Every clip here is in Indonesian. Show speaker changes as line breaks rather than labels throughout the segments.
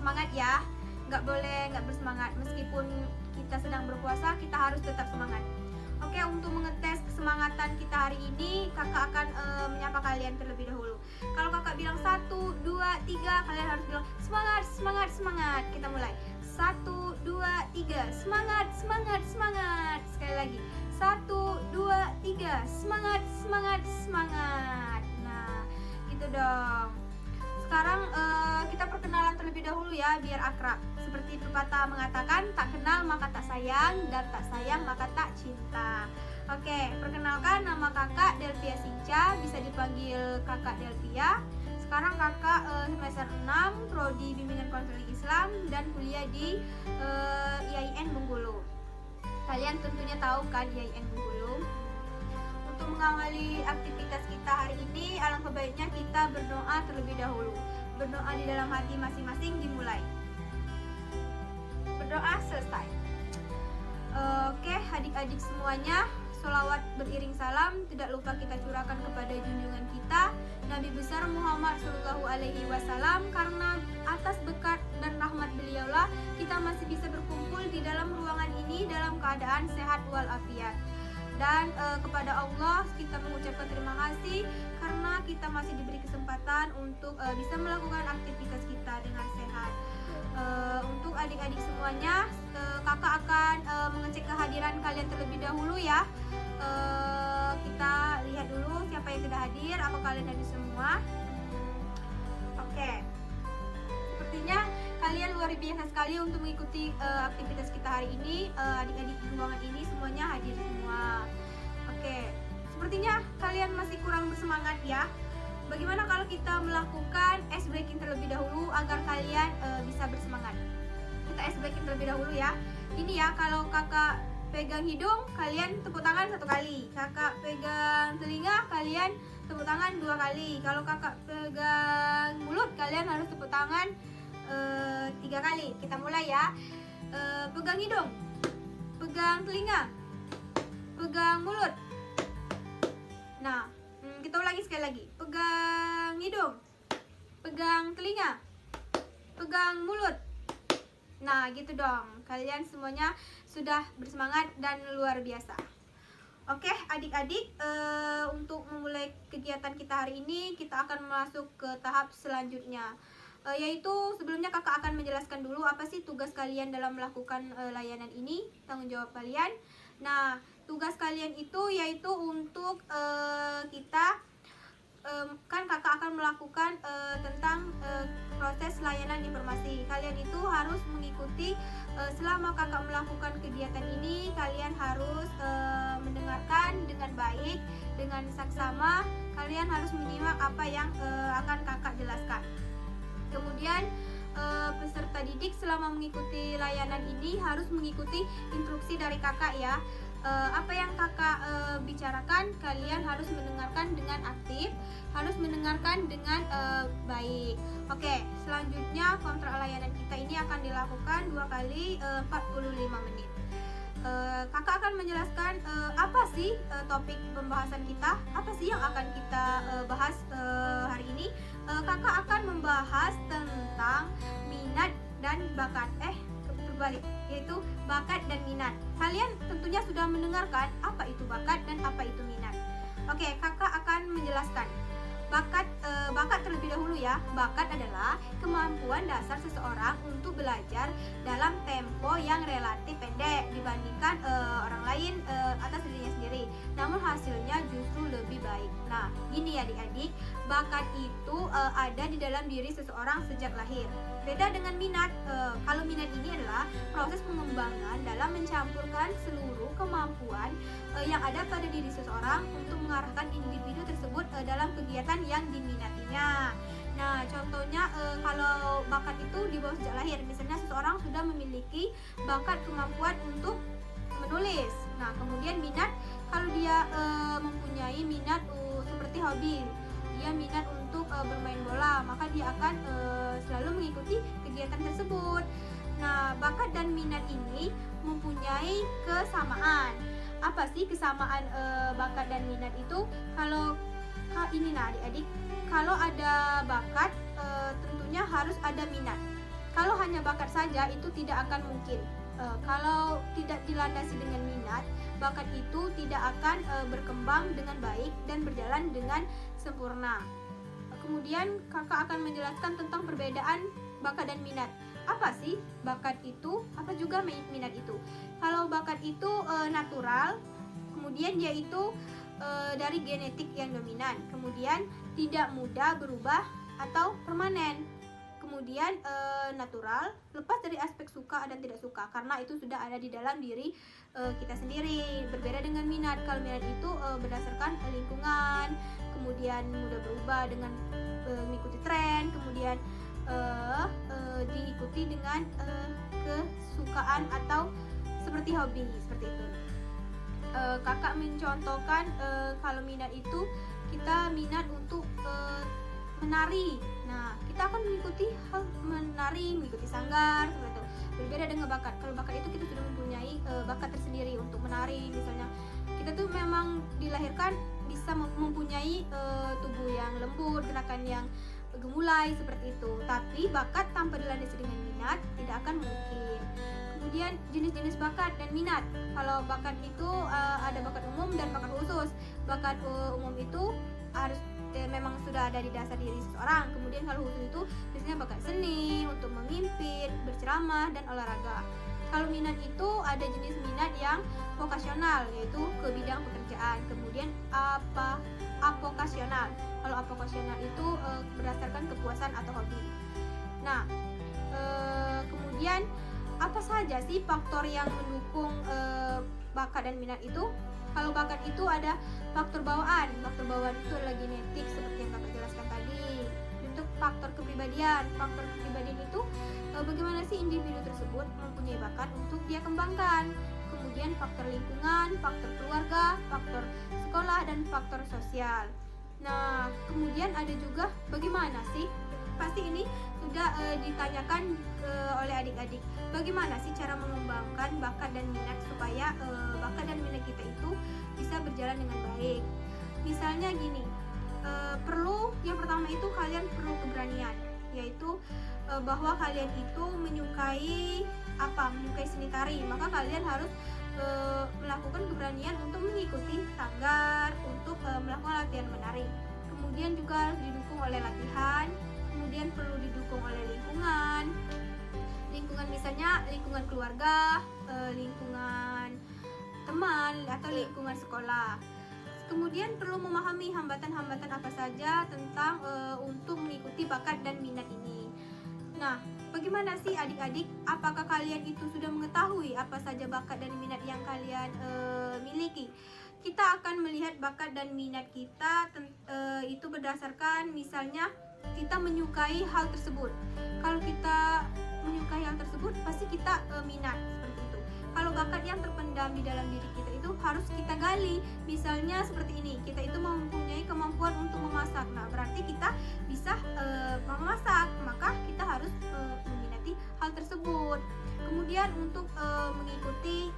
semangat ya. Nggak boleh nggak bersemangat. Meskipun kita sedang berpuasa, kita harus tetap semangat. Oke, untuk mengetes kesemangatan kita hari ini, kakak akan menyapa kalian terlebih dahulu. Kalau kakak bilang 1, 2, 3, kalian harus bilang semangat, semangat, semangat. Kita mulai. 1, 2, 3, semangat, semangat, semangat. Sekali lagi. 1, 2, 3, semangat, semangat, semangat. Nah, gitu dong. Sekarang kita perkenalan terlebih dahulu ya, biar akrab. Seperti pepatah mengatakan, tak kenal maka tak sayang, dan tak sayang maka tak cinta. Oke, perkenalkan, nama kakak Delvia Sinca, bisa dipanggil kakak Delvia. Sekarang kakak semester 6, prodi bimbingan konseling Islam, dan kuliah di IAIN Bengkulu. Kalian tentunya tahu kan IAIN Bengkulu. Untuk mengawali aktivitas kita hari ini, alangkah baiknya kita berdoa terlebih dahulu. Berdoa di dalam hati masing-masing dimulai. Berdoa selesai. Oke, adik-adik semuanya, sholawat beriring salam tidak lupa kita curahkan kepada junjungan kita Nabi besar Muhammad Shallallahu Alaihi Wasallam. Karena atas berkat dan rahmat beliaulah kita masih bisa berkumpul di dalam ruangan ini dalam keadaan sehat walafiat. Dan kepada Allah kita mengucapkan terima kasih karena kita masih diberi kesempatan untuk bisa melakukan aktivitas kita dengan sehat. Untuk adik-adik semuanya, kakak akan mengecek kehadiran kalian terlebih dahulu ya. Kita lihat dulu siapa yang tidak hadir, apa kalian hadir semua. Oke, sepertinya kalian luar biasa sekali untuk mengikuti aktivitas kita hari ini. Adik-adik di ruangan ini semuanya hadir semua. Oke, sepertinya kalian masih kurang bersemangat ya. Bagaimana kalau kita melakukan ice breaking terlebih dahulu agar kalian bisa bersemangat? Kita ice breaking terlebih dahulu ya. Ini ya, kalau kakak pegang hidung, kalian tepuk tangan 1 kali. Kakak pegang telinga, kalian tepuk tangan 2 kali. Kalau kakak pegang mulut, kalian harus tepuk tangan 3 kali. Kita mulai ya. Pegang hidung, pegang telinga, pegang mulut. Nah, kita ulangi sekali lagi. Pegang hidung, pegang telinga, pegang mulut. Nah, gitu dong. Kalian semuanya sudah bersemangat dan luar biasa. Oke, adik-adik, untuk memulai kegiatan kita hari ini, kita akan masuk ke tahap selanjutnya. Yaitu sebelumnya kakak akan menjelaskan dulu apa sih tugas kalian dalam melakukan layanan ini, tanggung jawab kalian. Nah, tugas kalian itu yaitu untuk kita kan kakak akan melakukan tentang proses layanan informasi. Kalian itu harus mengikuti selama kakak melakukan kegiatan ini, kalian harus mendengarkan dengan baik, dengan saksama. Kalian harus menyimak apa yang akan kakak jelaskan. Kemudian peserta didik selama mengikuti layanan ini harus mengikuti instruksi dari kakak ya. Apa yang kakak bicarakan, kalian harus mendengarkan dengan aktif, harus mendengarkan dengan baik. Oke, selanjutnya kontrak layanan kita ini akan dilakukan 2 kali 45 menit. Kakak akan menjelaskan apa sih topik pembahasan kita, apa sih yang akan kita bahas hari ini. Kakak akan membahas tentang minat dan bakat, terbalik, yaitu bakat dan minat. Kalian tentunya sudah mendengarkan apa itu bakat dan apa itu minat. Oke, kakak akan menjelaskan. Bakat terlebih dahulu ya. Bakat adalah kemampuan dasar seseorang untuk belajar dalam tempo yang relatif pendek dibandingkan orang lain atas dirinya sendiri, namun hasilnya justru lebih baik. Nah, gini ya adik-adik, bakat itu ada di dalam diri seseorang sejak lahir. Beda dengan minat. Kalau minat ini adalah proses pengembangan dalam mencampurkan seluruh kemampuan yang ada pada diri seseorang untuk mengarahkan individu tersebut dalam kegiatan yang diminatinya. Nah, contohnya kalau bakat itu dibawa sejak lahir. Misalnya seseorang sudah memiliki bakat kemampuan untuk menulis. Nah, kemudian minat, kalau dia mempunyai minat seperti hobi, dia minat untuk bermain bola, maka dia akan selalu mengikuti kegiatan tersebut. Nah, bakat dan minat ini mempunyai kesamaan. Apa sih kesamaan bakat dan minat itu? Kalau ini, nah adik-adik, kalau ada bakat tentunya harus ada minat. Kalau hanya bakat saja itu tidak akan mungkin. Kalau tidak dilandasi dengan minat, bakat itu tidak akan berkembang dengan baik dan berjalan dengan sempurna. Kemudian kakak akan menjelaskan tentang perbedaan bakat dan minat. Apa sih bakat itu? Apa juga minat itu? Kalau bakat itu natural, kemudian dia itu dari genetik yang dominan, kemudian tidak mudah berubah atau permanen. Kemudian natural, lepas dari aspek suka dan tidak suka, karena itu sudah ada di dalam diri kita sendiri. Berbeda dengan minat. Kalau minat itu berdasarkan lingkungan, kemudian mudah berubah dengan mengikuti tren, kemudian diikuti dengan kesukaan atau seperti hobi, seperti itu. Kakak mencontohkan kalau minat itu kita minat untuk menari. Nah, kita akan mengikuti hal menari, mengikuti sanggar, seperti itu. Berbeda dengan bakat. Kalau bakat itu kita sudah mempunyai bakat tersendiri untuk menari. Misalnya, kita tuh memang dilahirkan bisa mempunyai tubuh yang lembut, gerakan yang gemulai seperti itu. Tapi bakat tanpa dilandasi dengan minat tidak akan mungkin. Kemudian jenis-jenis bakat dan minat. Kalau bakat itu ada bakat umum dan bakat khusus. Bakat umum itu harus memang sudah ada di dasar diri seseorang. Kemudian kalau khusus itu biasanya bakat seni, untuk memimpin, berceramah, dan olahraga. Kalau minat itu ada jenis minat yang vokasional, yaitu ke bidang pekerjaan. Kemudian avokasional. Kalau avokasional itu berdasarkan kepuasan atau hobi. Nah, kemudian apa saja sih faktor yang mendukung bakat dan minat itu? Kalau bakat itu ada faktor bawaan. Faktor bawaan itu adalah genetik seperti yang kakak jelaskan tadi. Untuk faktor kepribadian. Faktor kepribadian itu bagaimana sih individu tersebut mempunyai bakat untuk dia kembangkan. Kemudian faktor lingkungan, faktor keluarga, faktor sekolah, dan faktor sosial. Nah, kemudian ada juga bagaimana sih? Pasti ini sudah ditanyakan oleh adik-adik. Bagaimana sih cara mengembangkan bakat dan minat supaya bakat dan minat kita itu bisa berjalan dengan baik? Misalnya gini, yang pertama itu kalian perlu keberanian, yaitu bahwa kalian itu menyukai seni tari, maka kalian harus melakukan keberanian untuk mengikuti sanggar, untuk melakukan latihan menari. Kemudian juga harus didukung oleh latihan. Kemudian perlu didukung oleh lingkungan misalnya lingkungan keluarga, lingkungan teman, atau lingkungan sekolah. Kemudian perlu memahami hambatan-hambatan apa saja tentang untuk mengikuti bakat dan minat ini. Nah, bagaimana sih adik-adik? Apakah kalian itu sudah mengetahui apa saja bakat dan minat yang kalian miliki? Kita akan melihat bakat dan minat kita itu berdasarkan misalnya kita menyukai hal tersebut. Kalau kita menyukai hal tersebut, pasti kita minat seperti itu. Kalau bakat yang terpendam di dalam diri kita itu harus kita gali. Misalnya seperti ini, kita itu mempunyai kemampuan untuk memasak. Nah, berarti kita bisa memasak, maka kita harus meminati hal tersebut. Kemudian untuk mengikuti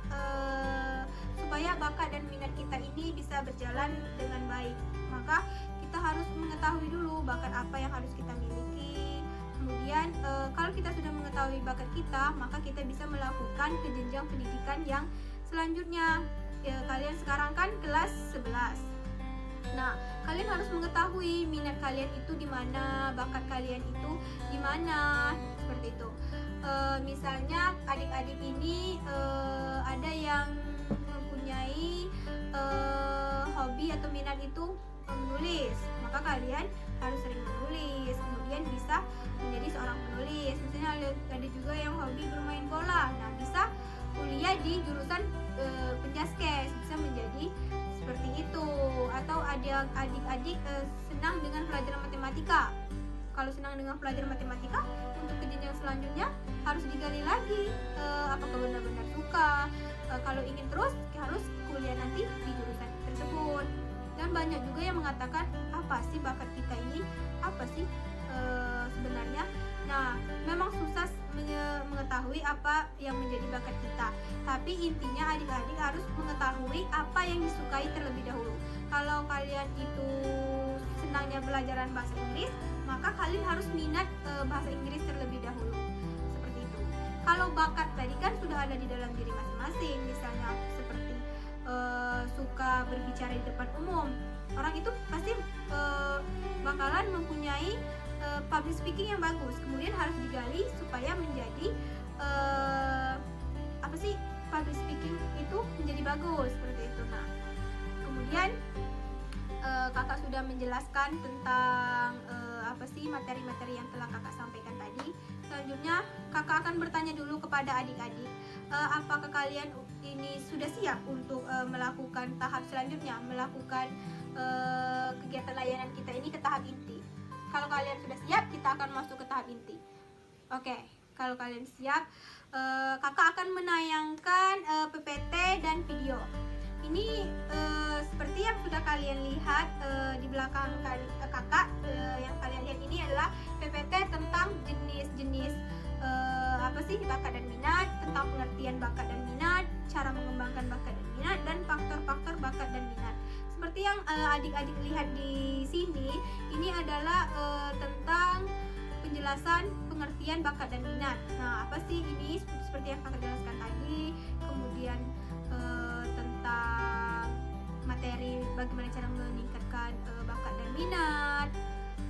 supaya bakat dan minat kita ini bisa berjalan dengan baik, maka kita harus mengetahui dulu bakat apa yang harus kita miliki. Kemudian kalau kita sudah mengetahui bakat kita, maka kita bisa melakukan ke jenjang pendidikan yang selanjutnya. Kalian sekarang kan kelas 11. Nah, kalian harus mengetahui minat kalian itu di mana, bakat kalian itu di mana, seperti itu. Misalnya adik-adik ini ada yang mempunyai hobi atau minat itu menulis, maka kalian harus sering menulis, kemudian bisa menjadi seorang penulis. Misalnya ada juga yang hobi bermain bola, nah bisa kuliah di jurusan penjaskes, bisa menjadi seperti itu. Atau ada adik-adik senang dengan pelajaran matematika. Kalau senang dengan pelajaran matematika, untuk ke jenjang selanjutnya harus digali lagi apakah benar-benar suka. Kalau ingin terus harus kuliah nanti di jurusan tersebut. Dan banyak juga yang mengatakan, apa sih bakat kita ini, apa sih sebenarnya. Nah, memang susah mengetahui apa yang menjadi bakat kita, tapi intinya adik-adik harus mengetahui apa yang disukai terlebih dahulu. Kalau kalian itu senangnya pelajaran bahasa Inggris, maka kalian harus minat bahasa Inggris terlebih dahulu. Kalau bakat tadi kan sudah ada di dalam diri masing-masing, misalnya seperti suka berbicara di depan umum, orang itu pasti bakalan mempunyai public speaking yang bagus. Kemudian harus digali supaya menjadi public speaking itu menjadi bagus seperti itu. Nah, kemudian kakak sudah menjelaskan tentang materi-materi yang telah kakak sampaikan tadi. Selanjutnya kakak akan bertanya dulu kepada adik-adik, apakah kalian ini sudah siap untuk melakukan tahap selanjutnya, melakukan kegiatan layanan kita ini ke tahap inti. Kalau kalian sudah siap, kita akan masuk ke tahap inti. Oke, kalau kalian siap, kakak akan menayangkan PPT dan video. Ini seperti yang sudah kalian lihat di belakang kakak, yang kalian lihat ini adalah PPT tentang jenis-jenis bakat dan minat, tentang pengertian bakat dan minat, cara mengembangkan bakat dan minat, dan faktor-faktor bakat dan minat. Seperti yang adik-adik lihat di sini, ini adalah tentang penjelasan pengertian bakat dan minat. Nah, apa sih ini? Seperti yang kakak jelaskan tadi. Kemudian tentang materi bagaimana cara meningkatkan bakat dan minat.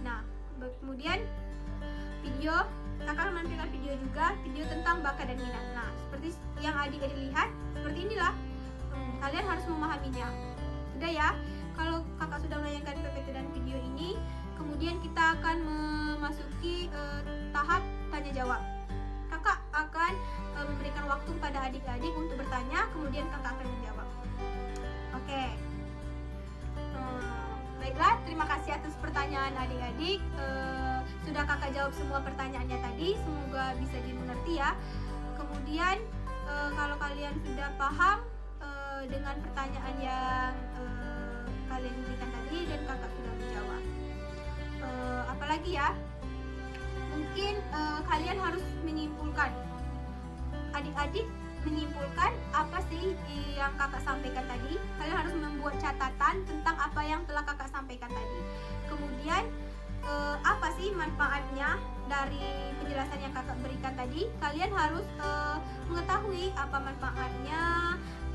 Nah, kemudian video, kakak menampilkan video juga, video tentang bakat dan minat. Nah, seperti yang adik-adik lihat, seperti inilah. Kalian harus memahaminya. Sudah ya? Kalau kakak sudah menayangkan PPT dan video ini, kemudian kita akan memasuki tahap tanya jawab. Kakak akan memberikan waktu pada adik-adik untuk bertanya, kemudian kakak akan menjawab. Oke. Baiklah, terima kasih atas pertanyaan adik-adik. Sudah kakak jawab semua pertanyaannya tadi, semoga bisa dimengerti ya. Kemudian kalau kalian sudah paham dengan pertanyaan yang kalian berikan tadi dan kakak sudah menjawab, apalagi ya, mungkin kalian harus menyimpulkan, adik-adik menyimpulkan apa sih yang kakak sampaikan tadi. Kalian harus membuat catatan tentang apa yang telah kakak sampaikan tadi. Kemudian apa sih manfaatnya dari penjelasan yang kakak berikan tadi. Kalian harus mengetahui apa manfaatnya,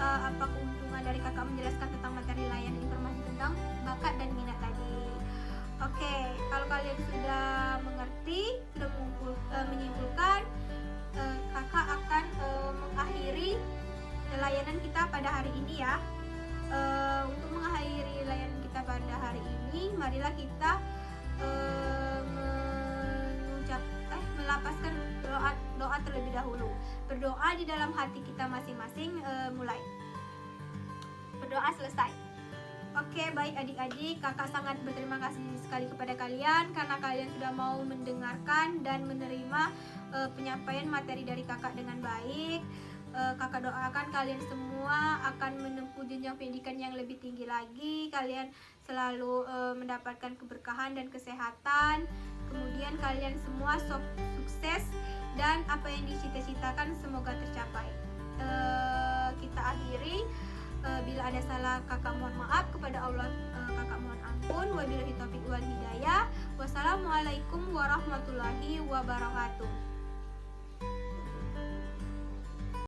apa keuntungan dari kakak menjelaskan tentang materi layanan informasi tentang bakat dan minat tadi. Oke, kalau kalian sudah mengerti, sudah menyimpulkan, kakak akan mengakhiri layanan kita pada hari ini ya. Untuk mengakhiri layanan kita pada hari ini, marilah kita melapaskan doa terlebih dahulu. Berdoa di dalam hati kita masing-masing. Mulai berdoa, selesai. Oke, baik adik-adik, kakak sangat berterima kasih sekali kepada kalian karena kalian sudah mau mendengarkan dan menerima penyampaian materi dari kakak dengan baik. Kakak doakan kalian semua akan menempuh jenjang pendidikan yang lebih tinggi lagi. Kalian selalu mendapatkan keberkahan dan kesehatan. Kemudian kalian semua sukses dan apa yang dicita-citakan semoga tercapai. Kita akhiri. Bila ada salah, kakak mohon maaf, kepada Allah kakak mohon ampun. Wabillahi taufiq wal hidayah. Wassalamualaikum warahmatullahi wabarakatuh.